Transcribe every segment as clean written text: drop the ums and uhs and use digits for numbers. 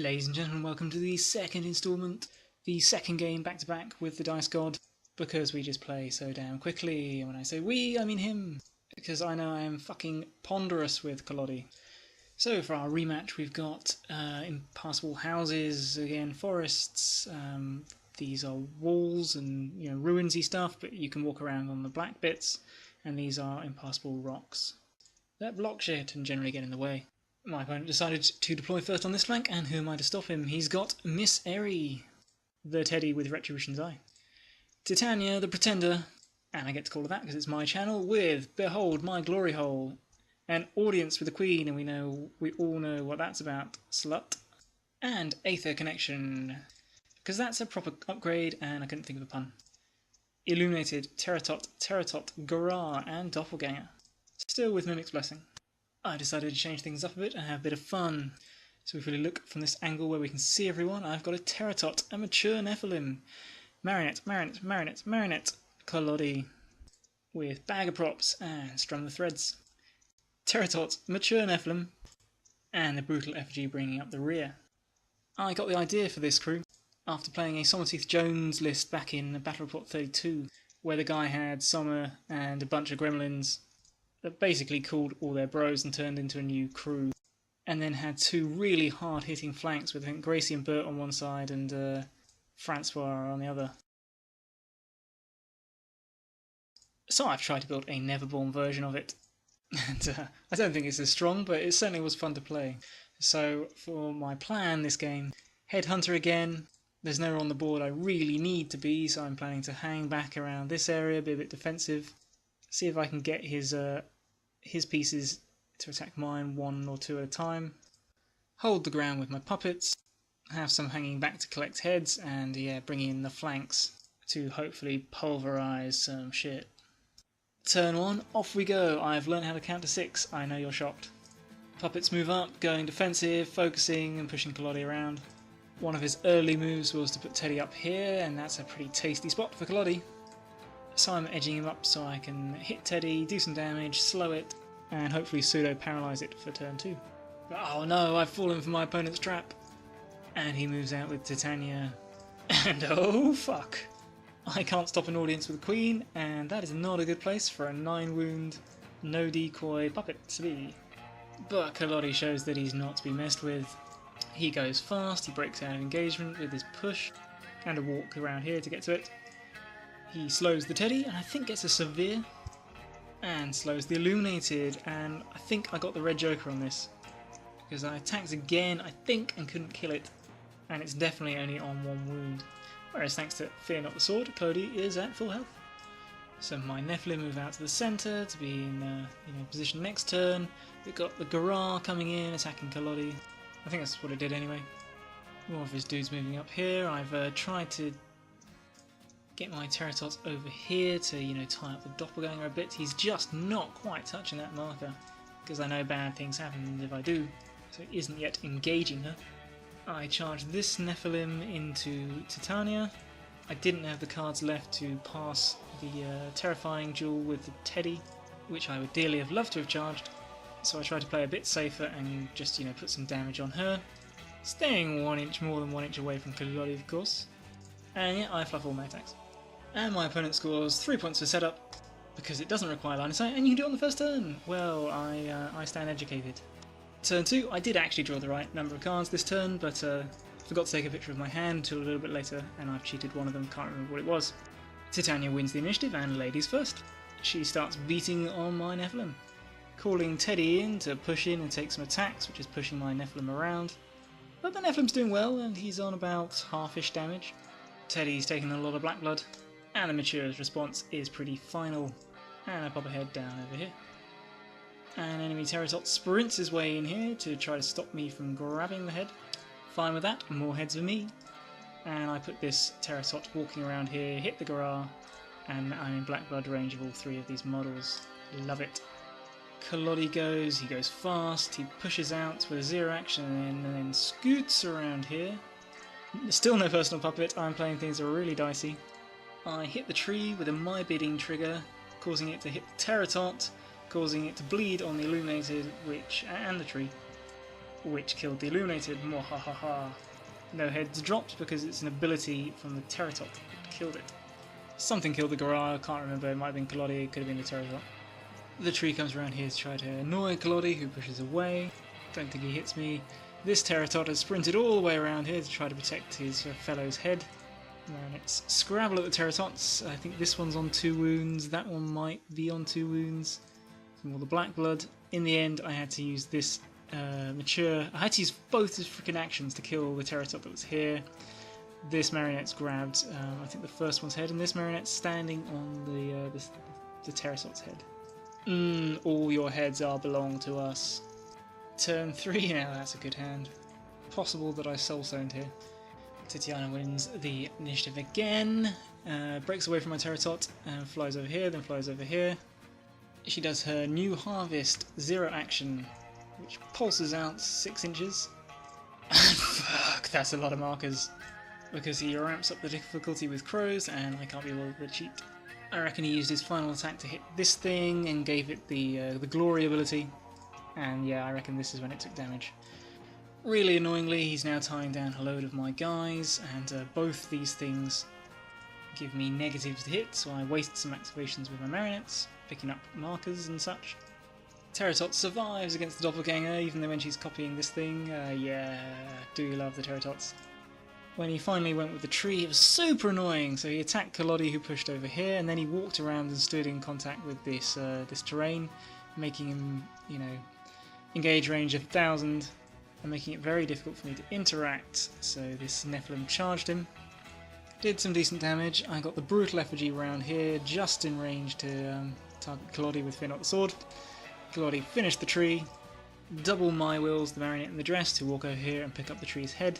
Ladies and gentlemen, welcome to the second instalment, the second game back-to-back with the Dice God, because we just play so damn quickly, and when I say we, I mean him, because I know I am fucking ponderous with Kolodi. So for our rematch we've got impassable houses, again forests, these are walls and ruinsy stuff, but you can walk around on the black bits, and these are impassable rocks that block shit and generally get in the way. My opponent decided to deploy first on this flank, and who am I to stop him? He's got Miss Airy, the teddy with Retribution's Eye. Titania, the Pretender, and I get to call her that because it's my channel, with Behold My Glory Hole, an audience with the Queen, and we all know what that's about, slut. And Aether Connection, because that's a proper upgrade, and I couldn't think of a pun. Illuminated, Terratot, Gorah, and Doppelganger. Still with Mimic's Blessing. I decided to change things up a bit and have a bit of fun. So if we look from this angle where we can see everyone, I've got a Terratot, a mature Nephilim, Marionette, Kolodi, with bag of props and strum the threads. Terratot, mature Nephilim, and the brutal effigy bringing up the rear. I got the idea for this crew after playing a Sommerteeth Jones list back in Battle Report 32, where the guy had Sommer and a bunch of gremlins that basically called all their bros and turned into a new crew, and then had two really hard-hitting flanks with, I think, Gracie and Bert on one side and Francois on the other. So I've tried to build a Neverborn version of it, and I don't think it's as strong, but it certainly was fun to play. So for my plan this game, Headhunter again. There's nowhere on the board I really need to be, so I'm planning to hang back around this area, be a bit defensive. See if I can get his pieces to attack mine one or two at a time. Hold the ground with my puppets. Have some hanging back to collect heads, and bring in the flanks to hopefully pulverize some shit. Turn 1, off we go. I've learned how to count to 6. I know you're shocked. Puppets move up, going defensive, focusing and pushing Kolodi around. One of his early moves was to put Teddy up here, and that's a pretty tasty spot for Kolodi. So I'm edging him up so I can hit Teddy, do some damage, slow it, and hopefully pseudo-paralyse it for turn 2. But oh no, I've fallen for my opponent's trap. And he moves out with Titania. And oh fuck! I can't stop an audience with a Queen, and that is not a good place for a 9-wound, no decoy puppet to be. But Kolodi shows that he's not to be messed with. He goes fast, he breaks out of engagement with his push, and a walk around here to get to it. He slows the Teddy, and I think gets a Severe, and slows the Illuminated, and I think I got the red Joker on this, because I attacked again, I think, and couldn't kill it, and it's definitely only on 1 wound, whereas thanks to Fear Not the Sword, Kolodi is at full health. So my Nephilim move out to the centre to be in position next turn. We've got the Gorah coming in, attacking Kolodi. I think that's what it did anyway. More of his dudes moving up here. I've tried to get my Terratot over here to, tie up the Doppelganger a bit. He's just not quite touching that marker, because I know bad things happen if I do, so he isn't yet engaging her. I charged this Nephilim into Titania. I didn't have the cards left to pass the terrifying duel with the Teddy, which I would dearly have loved to have charged, so I tried to play a bit safer and just, put some damage on her, staying more than 1 inch away from Kolodi, of course. And I fluff all my attacks. And my opponent scores 3 points for setup, because it doesn't require line of sight, and you can do it on the first turn! Well, I stand educated. Turn 2, I did actually draw the right number of cards this turn, but forgot to take a picture of my hand until a little bit later, and I've cheated one of them, can't remember what it was. Titania wins the initiative, and ladies first. She starts beating on my Nephilim, calling Teddy in to push in and take some attacks, which is pushing my Nephilim around. But the Nephilim's doing well, and he's on about half-ish damage. Teddy's taking a lot of black blood, and the Mature's response is pretty final. And I pop a head down over here. An enemy Terratot sprints his way in here to try to stop me from grabbing the head. Fine with that, more heads for me. And I put this Terratot walking around here, hit the Gorah, and I'm in black blood range of all 3 of these models. Love it. Kolodi goes, he goes fast, he pushes out with a 0 action and then scoots around here. Still no personal puppet, I'm playing things that are really dicey. I hit the tree with a My Bidding trigger, causing it to hit the Terratot, causing it to bleed on the Illuminated, and the tree. which killed the Illuminated. Mwahaha. No heads dropped because it's an ability from the Pterotot that killed it. Something killed the Gorilla, I can't remember, it might have been Kalodi, it could have been the Pterotot. The tree comes around here to try to annoy Kalodi, who pushes away. Don't think he hits me. This Pterotot has sprinted all the way around here to try to protect his fellow's head. And it's Scrabble at the Pterotots. I think this one's on 2 wounds, that one might be on 2 wounds. Some more the black blood. In the end, I had to use this mature. I had to use both his freaking actions to kill the Pterotot that was here. This marionette's grabbed, I think the first one's head, and this marionette's standing on the Pterotot's head. All your heads belong to us. Turn 3 now, that's a good hand. Possible that I soulstoned here. Titania wins the initiative again, breaks away from my Pterotot and flies over here, then flies over here. She does her new harvest 0 action, which pulses out 6 inches. Fuck, that's a lot of markers. Because he ramps up the difficulty with crows and I can't be able to cheat. I reckon he used his final attack to hit this thing and gave it the glory ability. And yeah, I reckon this is when it took damage. Really annoyingly, he's now tying down a load of my guys, and both these things give me negatives to hit, so I waste some activations with my marionettes, picking up markers and such. Pterotot survives against the doppelganger, even though when she's copying this thing, yeah, do love the Pterotots. When he finally went with the tree, it was super annoying, so he attacked Kalodi, who pushed over here, and then he walked around and stood in contact with this terrain, making him, engage range of 1000, and making it very difficult for me to interact, so this Nephilim charged him. Did some decent damage. I got the brutal effigy around here, just in range to target Kalodi with Fear Not the Sword. Kalodi finished the tree, double my wills, the marionette and the dress, to walk over here and pick up the tree's head,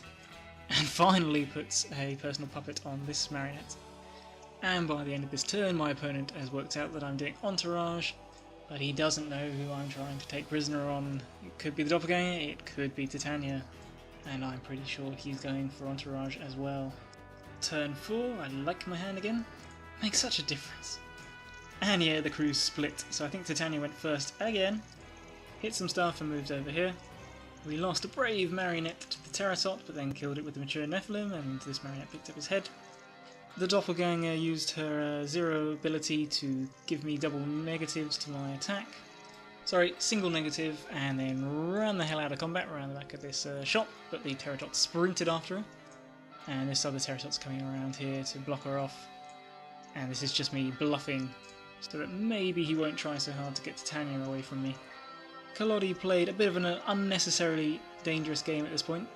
and finally puts a personal puppet on this marionette. And by the end of this turn, my opponent has worked out that I'm doing Entourage, but he doesn't know who I'm trying to take prisoner on. It could be the doppelganger, it could be Titania, and I'm pretty sure he's going for Entourage as well. Turn 4, I like my hand again. Makes such a difference. And yeah, the crew's split, so I think Titania went first again, hit some stuff and moved over here. We lost a brave marionette to the Pterotot, but then killed it with the mature Nephilim, and this marionette picked up his head. The doppelganger used her 0 ability to give me double negatives to my attack. Sorry, single negative, and then ran the hell out of combat around the back of this shop, but the Pterotot sprinted after her. And this other Pterotot's coming around here to block her off. And this is just me bluffing, so that maybe he won't try so hard to get Titania away from me. Kalodi played a bit of an unnecessarily dangerous game at this point.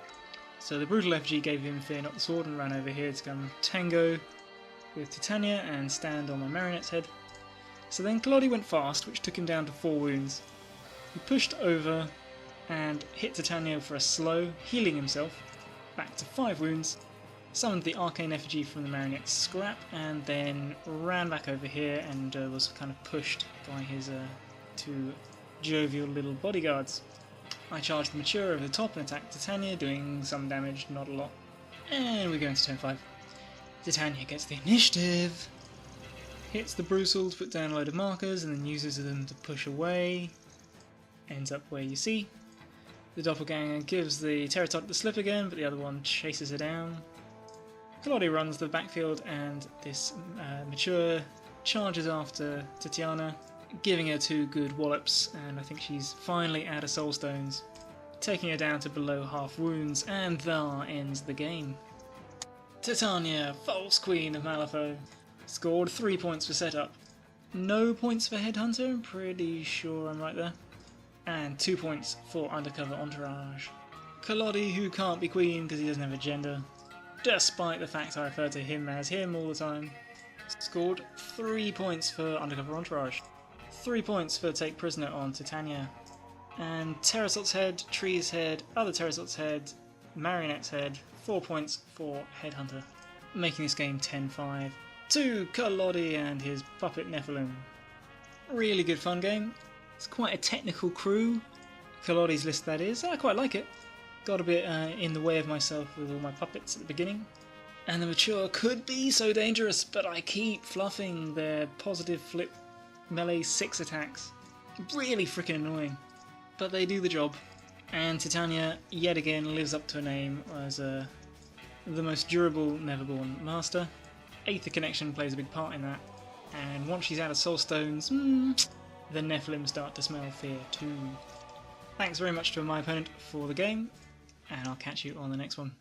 So the brutal FG gave him Fear Not the Sword and ran over here to come tango with Titania and stand on my marionette's head. So then Kalodi went fast, which took him down to 4 wounds. He pushed over and hit Titania for a slow, healing himself, back to 5 wounds, summoned the arcane effigy from the marionette's scrap, and then ran back over here and was kind of pushed by his 2 jovial little bodyguards. I charged the mature over the top and attacked Titania, doing some damage, not a lot. And we go into turn 5. Titania gets the initiative, hits the Brutal to put down a load of markers, and then uses them to push away. Ends up where you see. The doppelganger gives the Pterotot the slip again, but the other one chases her down. Kalodi runs the backfield, and this mature charges after Titania, giving her 2 good wallops, and I think she's finally out of soul stones, taking her down to below half wounds, and that ends the game. Titania, false queen of Malifaux, scored 3 points for setup, no points for headhunter, I'm pretty sure I'm right there, and 2 points for undercover entourage. Kalodi, who can't be queen because he doesn't have a gender, despite the fact I refer to him as him all the time, scored 3 points for undercover entourage. 3 points for take prisoner on Titania. And Pterotot's head, tree's head, other Pterotot's head, marionette's head, 4 points for headhunter. Making this game 10-5 to Kalodi and his Puppet Nephilim. Really good fun game. It's quite a technical crew. Kalodi's list, that is. I quite like it. Got a bit in the way of myself with all my puppets at the beginning. And the mature could be so dangerous, but I keep fluffing their positive flip melee 6 attacks. Really freaking annoying. But they do the job. And Titania, yet again, lives up to her name as the most durable Neverborn master. Aether connection plays a big part in that, and once she's out of soul stones, the Nephilim start to smell fear too. Thanks very much to my opponent for the game, and I'll catch you on the next one.